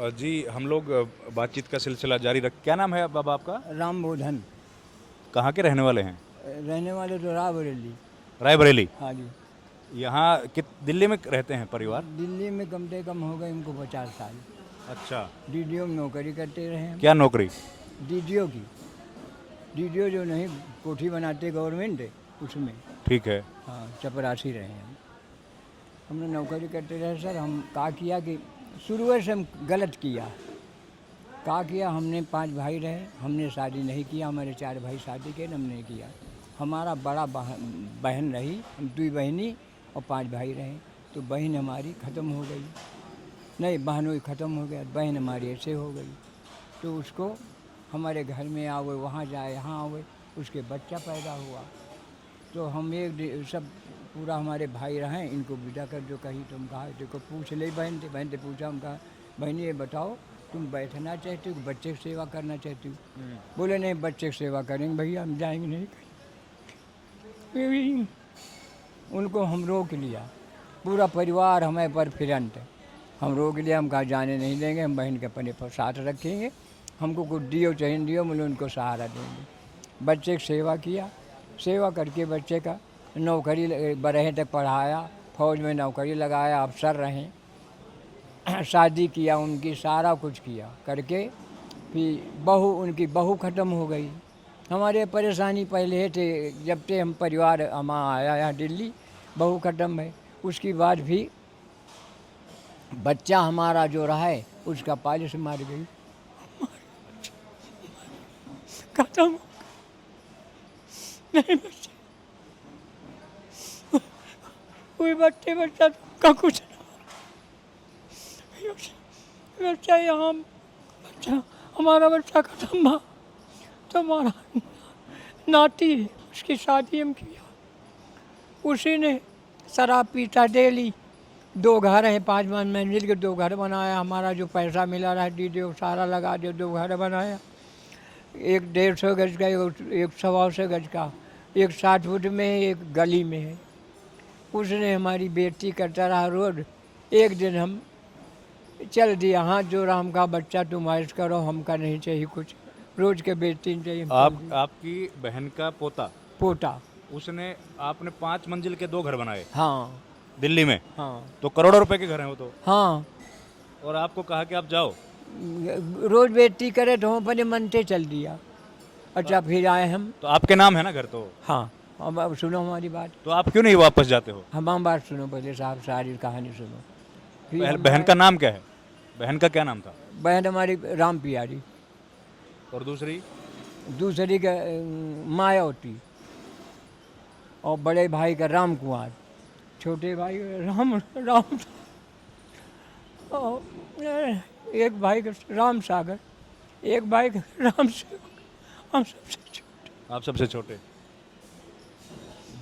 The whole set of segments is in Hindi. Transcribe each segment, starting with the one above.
जी, हम लोग बातचीत का सिलसिला जारी रख क्या नाम है बाबा आपका? राम बोधन। कहाँ के रहने वाले हैं? रहने वाले तो रायबरेली। रायबरेली। हाँ जी। यहाँ कित दिल्ली में रहते हैं परिवार? दिल्ली में कम से कम हो गए इनको 50 साल। अच्छा, डीडीओ में नौकरी करते रहे हम। क्या नौकरी? डीडीओ की। डीडीओ जो नहीं कोठी बनाते गवर्नमेंट उसमें। ठीक है। हाँ, चपरासी रहे हम। हमने नौकरी करते रहे सर। हम कहा किया कि शुरू से हम गलत किया। कहा किया हमने 5 भाई रहे, हमने शादी नहीं किया। हमारे 4 भाई शादी के हमने नहीं किया। हमारा बड़ा बहन रही, हम 2 बहनी और 5 भाई रहे। तो बहन हमारी ख़त्म हो गई, नहीं बहनों ही ख़त्म हो गया, बहन हमारी ऐसे हो गई। तो उसको हमारे घर में आवे, वहाँ जाए, यहाँ आवे, उसके बच्चा पैदा हुआ। तो हम सब पूरा हमारे भाई रहे, इनको विदा कर जो कहीं। तुम कहा देखो पूछ ले बहन से पूछा। हम कहा बहन ये बताओ तुम बैठना चाहती हो कि बच्चे की सेवा करना चाहती हो? बोले नहीं बच्चे की सेवा करेंगे भैया, हम जाएंगे नहीं कहीं। उनको हम रोक लिया, पूरा परिवार हमें पर फिरंत है। हम रोक लिया, हम कहा जाने नहीं देंगे, हम बहन के अपने साथ रखेंगे। हमको कुछ दियो चाहिए दियो, बोले उनको सहारा देंगे। बच्चे की सेवा किया, सेवा करके बच्चे का नौकरी 12 तक पढ़ाया, फौज में नौकरी लगाया, अफसर रहे। शादी किया उनकी, सारा कुछ किया करके फिर उनकी बहू ख़त्म हो गई। हमारे परेशानी पहले थे, जब से हम परिवार हमारा आया यहाँ दिल्ली, बहू ख़त्म है। उसके बाद भी बच्चा हमारा जो रहा है उसका पालिश मार गई, खत्म। नहीं बच्चा, कोई बच्चा का कुछ बच्चा यहाँ, बच्चा हमारा बच्चा खत्म हुआ। तो हमारा नाती है, उसकी शादी हम किया। उसी ने शराब पीता डेली। 2 घर हैं, 5 मंजिल के 2 घर बनाया। हमारा जो पैसा मिला रहा दीदी वो सारा लगा दे, 2 घर बनाया। एक 150 गज का, एक 125 गज का, एक 60 फुट में, एक गली में है। उसने हमारी बेटी करता रहा रोड। एक दिन हम चल दिया, हाथ जोड़ा, हम कहा बच्चा तुम ऐश करो, हमका नहीं चाहिए कुछ, रोज के बेटी नहीं चाहिए। आपकी बहन का पोता पोता। उसने आपने 5 मंजिल के 2 घर बनाए हाँ दिल्ली में? हाँ तो करोड़ों रुपए के घर हैं वो तो। हाँ। और आपको कहा कि आप जाओ? रोज बेटी करे तो हम अपने मन से चल दिया। अच्छा फिर आए हम। तो आपके नाम है ना घर तो? हाँ, अब सुनो हमारी बात। तो आप क्यों नहीं वापस जाते हो? हमारी बात सुनो पहले साहब, सारी कहानी सुनो। फिर हम बहन आए। का नाम क्या है? बहन का क्या नाम था? बहन हमारी राम पियारी, और दूसरी? दूसरी का मायावती, और बड़े भाई का राम कुमार, छोटे भाई राम राम और एक भाई का राम सागर, एक भाई का राम सेवक। हम सबसे छोटे। आप सबसे छोटे।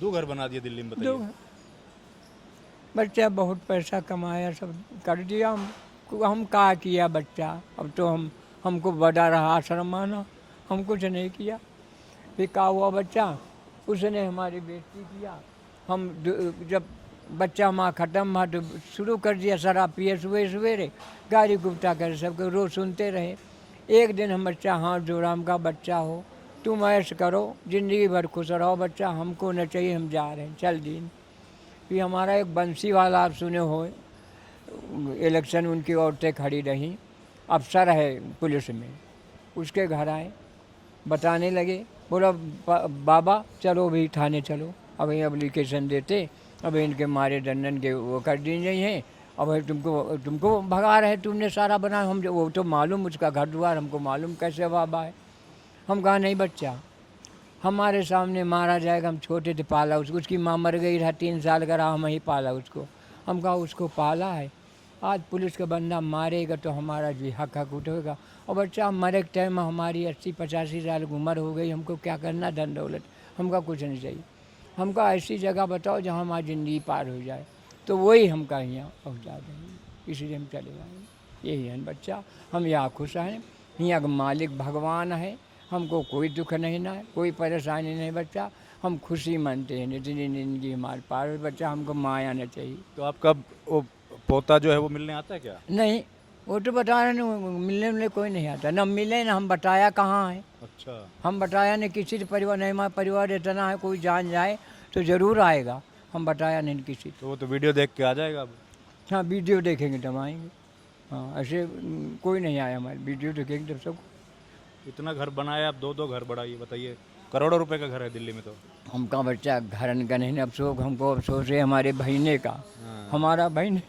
2 घर बना दिए दिल्ली में, 2 बताइए। बच्चा बहुत पैसा कमाया, सब कर दिया। हम कहा किया बच्चा, अब तो हमको बड़ा रहा आश्रम माना, हम कुछ नहीं किया। फिर कहा हुआ बच्चा, उसने हमारी बेइज्जती किया। हम जब बच्चा माँ ख़त्म हुआ तो शुरू कर दिया शराब पिए, सवेरे गाड़ी गुप्ता कर, सबको रोज़ सुनते रहे। एक दिन हम बच्चा हाथ जोड़ा, हम कहा बच्चा हो तुम ऐश करो, ज़िंदगी भर खुश रहो बच्चा, हमको न चाहिए, हम जा रहे हैं, चल दिन। फिर हमारा एक बंसी वाला, आप सुने हो, इलेक्शन उनकी औरतें खड़ी रहीं, अफसर है पुलिस में, उसके घर आए, बताने लगे। बोला बाबा चलो भी थाने चलो, अब ये एप्लीकेशन देते, अब इनके मारे दंडन के वो कर दी गई हैं। अब तुमको भगा रहे, तुमने सारा बना, हम वो तो मालूम, उसका घर द्वार हमको मालूम कैसे बाबा है। हम कहा नहीं बच्चा, हमारे सामने मारा जाएगा, हम छोटे थे पाला उसको, उसकी माँ मर गई रहा, 3 साल का रहा, हम ही पाला उसको। हम कहा उसको पाला है, आज पुलिस का बंदा मारेगा तो हमारा भी हक उठेगा। और बच्चा मरे के टाइम हमारी 80-85 साल की उम्र हो गई, हमको क्या करना धन दौलत, हमका कुछ नहीं चाहिए। हमको ऐसी जगह बताओ जहाँ हमारी ज़िंदगी पार हो जाए, तो वही हमका यहाँ पहुँचा देंगे, इसलिए हम चले जाएंगे। यही है बच्चा, हम यहाँ खुश हैं, यहाँ का मालिक भगवान है, हमको कोई दुख नहीं ना है, कोई परेशानी नहीं बच्चा, हम खुशी मानते हैं, इतनी ज़िंदगी हमारे पार बच्चा, हमको माया न चाहिए। तो आपका वो पोता जो है वो मिलने आता है क्या? नहीं, वो तो बता रहे ना, मिलने मिलने कोई नहीं आता, ना मिले ना हम बताया कहाँ है, अच्छा। हम बताया नहीं किसी से, परिवार नहीं, हमारा परिवार इतना है, कोई जान जाए तो ज़रूर आएगा, हम बताया नहीं किसी। तो वो तो वीडियो देख के आ जाएगा अब। हाँ वीडियो देखेंगे तब आएंगे। हाँ ऐसे कोई नहीं आया हमारे, वीडियो देखेंगे तब सब। इतना घर बनाया, आप दो दो घर बढ़ाइए, बताइए। करोड़ों रुपए का घर है दिल्ली में तो। हमका बच्चा घर का नहीं, अफसोस हमको, अफसोस है हमारे बहने का। हाँ। हमारा बहन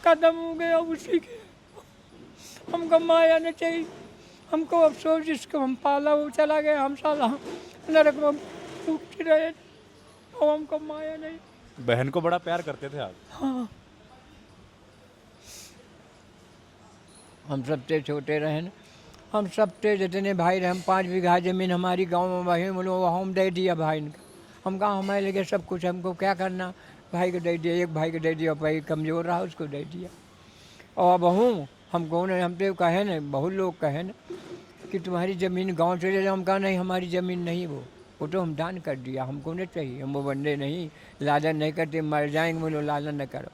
खत्म हो गया उसी के, हमको माया नहीं चाहिए, हमको अफसोस जिसको हम पाला वो चला गया, हम साला नरक में भूखते रहे, और हमको माया नहीं। बहन को बड़ा प्यार करते थे आप। हाँ हम सबसे छोटे रहे न, हम सबसे जितने भाई रहे, हम 5 बीघा ज़मीन हमारी गांव में वही बोलो हम दे दिया भाई ने, हम कहा हमारे लगे सब कुछ, हमको क्या करना, भाई को दे दिया, एक भाई को दे दिया, भाई कमज़ोर रहा उसको दे दिया। और बहू हमको ने, हम तो कहे न, बहुत लोग कहे न कि तुम्हारी ज़मीन गांव चले जाओ, हम कहा नहीं हमारी ज़मीन नहीं, वो तो हम दान कर दिया, हमको नहीं चाहिए, हम वो बंदे नहीं, लालन नहीं करते, मर जाएंगे बोलो लालन न करो।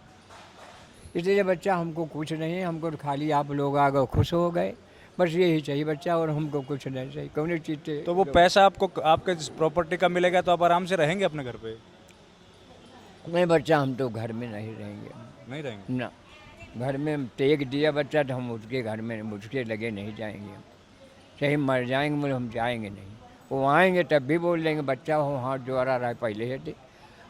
इसलिए बच्चा हमको कुछ नहीं है, हमको तो खाली आप लोग आ गए खुश हो गए, बस यही चाहिए बच्चा, और हमको कुछ नहीं चाहिए कौन चीज़ से। तो वो पैसा आपको आपके प्रॉपर्टी का मिलेगा तो आप आराम से रहेंगे अपने घर पे। नहीं बच्चा हम तो घर में नहीं रहेंगे नहीं रहेंगे। ना, घर में टेक दिया बच्चा तो हम उसके घर में उसके लगे नहीं जाएंगे, चाहे मर जाएंगे बोले हम जाएंगे नहीं, वो आएंगे तब भी बोल देंगे बच्चा हो हाथ जोड़ा रहा पहले से थे,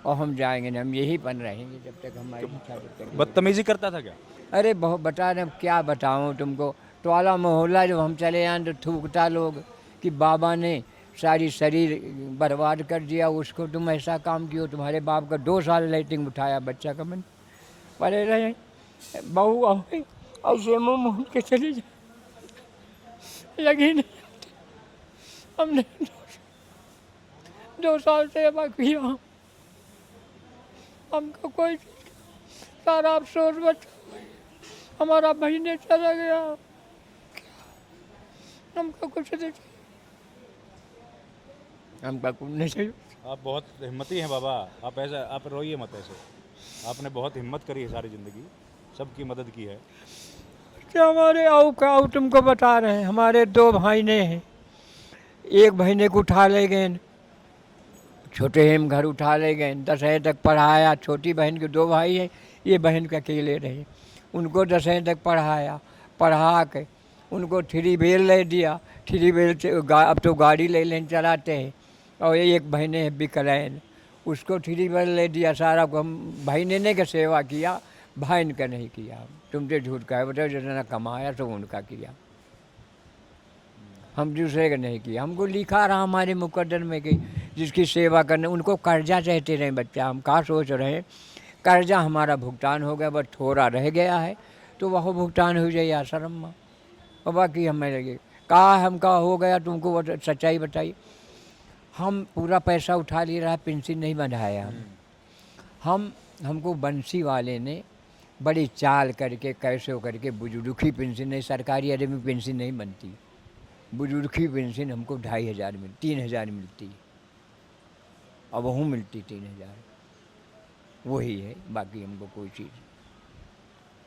और हम जाएंगे नहीं, हम यही पन रहेंगे जब तक हमारी इच्छा जब तक। बदतमीजी करता था क्या? अरे बहुत बता रहे, क्या बताऊँ तुमको, टोला मोहल्ला जब हम चले आए तो थूकता लोग कि बाबा ने सारी शरीर बर्बाद कर दिया, उसको तुम ऐसा काम किया, तुम्हारे बाप का 2 साल लाइटिंग उठाया बच्चा का, मन पड़े रहे, बहू आओ ऐसे मुँह मूंद के चली जाए, लगी नहीं हमने 2 साल से किया, हमको कोई सारा अफसोस बचा, हमारा बहने चला गया, हमको कुछ नहीं चाहिए, हमका कुछ नहीं चाहिए। आप बहुत हिम्मती हैं बाबा, आप ऐसा आप रोइए मत ऐसे, आपने बहुत हिम्मत करी है सारी ज़िंदगी, सबकी मदद की है। क्या हमारे आओ का तुमको बता रहे हैं, हमारे 2 भाईने हैं, एक बहने को उठा ले गए, छोटे हेम घर उठा ले गए, 10वीं तक पढ़ाया, छोटी बहन के 2 भाई हैं, ये बहन के अकेले रहे, उनको 10वीं तक पढ़ाया, पढ़ा के उनको 3 व्हील ले दिया, 3 व्हील से अब तो गाड़ी ले लेन चलाते हैं, और एक बहने है बिकलैन, उसको 3 व्हील ले दिया, सारा को हम बहने ने का सेवा किया, बहन का नहीं किया, तुमसे झूठ कहे बताओ, जितना कमाया तो उनका किया, हम दूसरे का नहीं किया, हमको लिखा रहा हमारे मुकद्दर में कि जिसकी सेवा करने, उनको कर्जा चाहते रहे बच्चा, हम कहाँ सोच रहे हैं, कर्जा हमारा भुगतान हो गया, बस थोड़ा रह गया है तो वह भुगतान हो जाए आश्रम में, और बाकी हमें लगे कहा हमका हो गया, तुमको वो सच्चाई बताई, हम पूरा पैसा उठा ले रहा, पेंशन नहीं बढ़ाया, हमको बंसी वाले ने बड़ी चाल करके कैसे करके बुजुर्गी पेंशन नहीं, सरकारी आदमी पेंशन नहीं बनती, बुजुर्गी पेंशन हमको 2500 मिलती, 3000 मिलती, अब वह मिलती 3000, वही है, बाकी हमको कोई चीज़,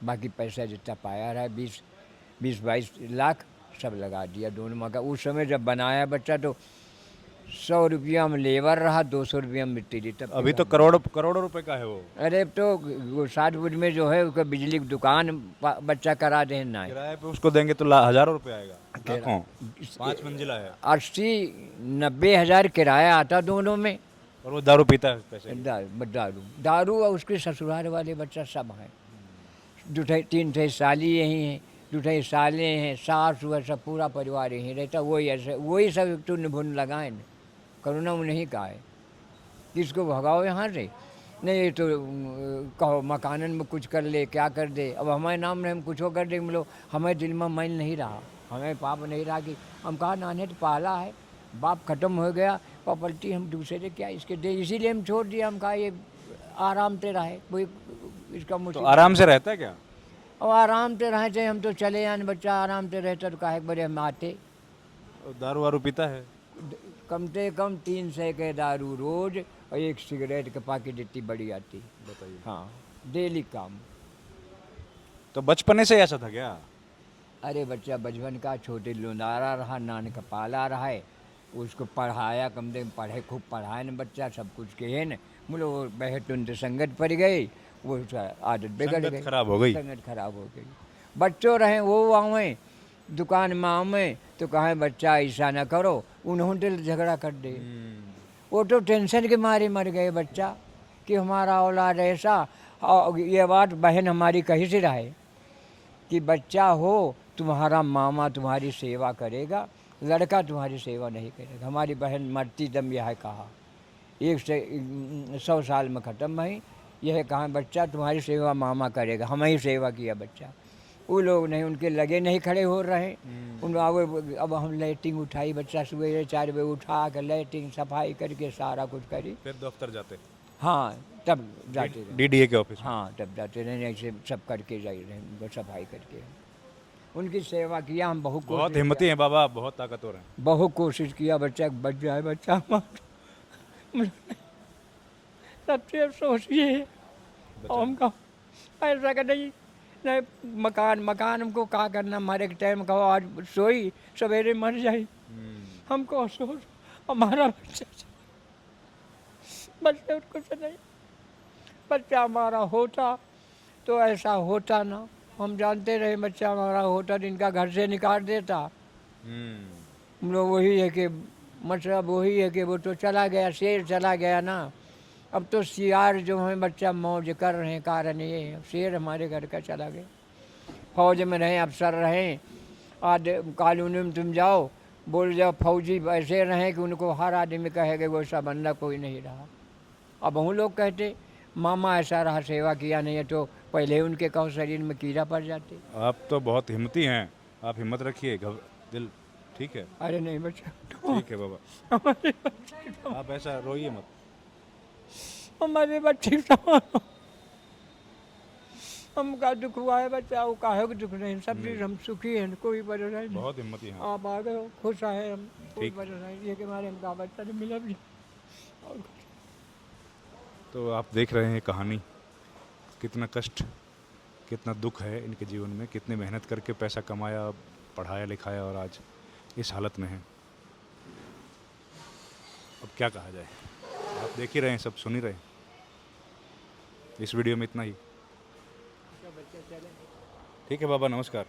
बाकी पैसा जितना पाया रहा 20-22 लाख सब लगा दिया दोनों माँ का। उस समय जब बनाया बच्चा तो 100 रुपया में लेबर रहा, 200 रुपया में मिट्टी दी, तब अभी तो करोड़ों रुपए का है वो। अरे तो 60 में जो है उसका बिजली की दुकान बच्चा करा देना है, किराए पे उसको देंगे तो हज़ारों रुपए आएगा, लाखों, 5 मंजिला है, 80-90 हज़ार किराया आता दोनों में, और वो दारू पीता है पैसे। दारू और उसके ससुराल वाले बच्चा सब हैं, 2-3 साली यही हैं, 2 साले हैं, सास हुआ, सब पूरा परिवार यहीं रहता, वही ऐसे वही सब टुन भुन लगाए न, करुणा नहीं कहा है, किसको भगाओ यहाँ से, नहीं तो कहो मकानन में कुछ कर ले, क्या कर दे, अब हमारे नाम में हम कुछ कर दे, मतलब हमें दिल में मैल नहीं रहा, हमें पाप नहीं रहा कि हम कहा नाने तो पाला है, बाप खत्म हो गया, प्रॉपर्टी हम दूसरे क्या इसके दे, इसीलिए हम छोड़ दिया, हम कहा ये आराम से रहे, कोई इसका मुझे तो आराम से रहता है क्या? और आराम से रहे थे, हम तो चले आए, बच्चा आराम से रहता तो काहे बड़े हम आते, दारू वारू पीता है? कम से कम 300 के दारू रोज, और एक सिगरेट का पैकेट इतनी बड़ी आती। बताइए। हाँ, डेली काम। तो बचपने से ऐसा था क्या? अरे बच्चा बचपन का छोटे लुंडारा रहा, नान का पाला रहा है, उसको पढ़ाया, कम से कम पढ़े, खूब पढ़ाए न बच्चा, सब कुछ कहे न, बोलो वो बहत उनसे संगत पड़ गई, वो उसका आदत बिगड़ संगत गई, खराब हो गई। संगत खराब हो गई। बच्चों रहे वो आवें दुकान में आवें तो कहें बच्चा ऐसा ना करो, उन्होंने झगड़ा कर दे। वो तो टेंशन के मारे मर गए बच्चा कि हमारा औलाद ऐसा। और ये बात बहन हमारी कही से रहे कि बच्चा हो तुम्हारा मामा तुम्हारी सेवा करेगा, लड़का तुम्हारी सेवा नहीं करेगा। हमारी बहन मरती दम यह कहा, 100 साल में ख़त्म भई, यह कहा बच्चा तुम्हारी सेवा मामा करेगा, हम ही सेवा किया बच्चा। वो लोग नहीं, उनके लगे नहीं खड़े हो रहे। अब हम लाइटिंग उठाई, बच्चा सुबह 4 बजे उठा कर लाइटिंग सफाई करके सारा कुछ करी। फिर दफ्तर जाते? हाँ, तब जाते रहे। डीडीए के ऑफिस में? हाँ, तब जाते रहे, ऐसे सब करके जाए रहे, सफाई करके उनकी सेवा किया। हम बहुत बहुत कोशिश हिम्मती किया, हैं बाबा, बहुत ताकतवर हैं। बहुत कोशिश किया बच्चा बच जाए, बच्चा हमारा। सबसे अफसोस ये है, और हम कहा ऐसा कर नहीं, नहीं मकान हमको क्या करना, हमारे टाइम कहो आज सोई सवेरे मर जाए, हमको अफसोस हमारा बच्चा बच्चे कुछ नहीं। बच्चा हमारा होता तो ऐसा होता ना, हम जानते रहे बच्चा हमारा होता तो इनका घर से निकाल देता। हम लोग वही है कि मतलब वही है कि वो तो चला गया, शेर चला गया ना। अब तो सियार जो है बच्चा मौज कर रहे हैं, कारण ये है शेर हमारे घर का चला गया। फौज में रहें, अफसर रहें, आज कॉलोनी में तुम जाओ बोल जाओ फौजी ऐसे रहें कि उनको हर आदमी कहेगा वैसा बंदा कोई नहीं रहा। अब हम लोग कहते मामा ऐसा रहा, सेवा किया नहीं है तो पहले उनके कहो शरीर में कीड़ा पड़ जाते। आप तो बहुत हिम्मती हैं, आप हिम्मत रखिए, दिल ठीक है। अरे नहीं बच्चा, ठीक है बाबा, हमारे बच्चे, आप ऐसा रोइए मत। हमारे बच्चे समान हमका दुख हुआ है बच्चा, वो काहे को दुख नहीं, सब चीज़ हम सुखी हैं, कोई परेशानी नहीं। बहुत हिम्मती हैं। आप आ गए हो, खुश आए हम, कोई ठीक। परेशानी ये कि हमारे हमका बच्चा नहीं मिला भी और तो आप देख रहे हैं कहानी, कितना कष्ट, कितना दुख है इनके जीवन में, कितने मेहनत करके पैसा कमाया, पढ़ाया लिखाया और आज इस हालत में है। अब क्या कहा जाए, आप देख ही रहे हैं, सब सुन ही रहे हैं। इस वीडियो में इतना ही। ठीक है बाबा, नमस्कार।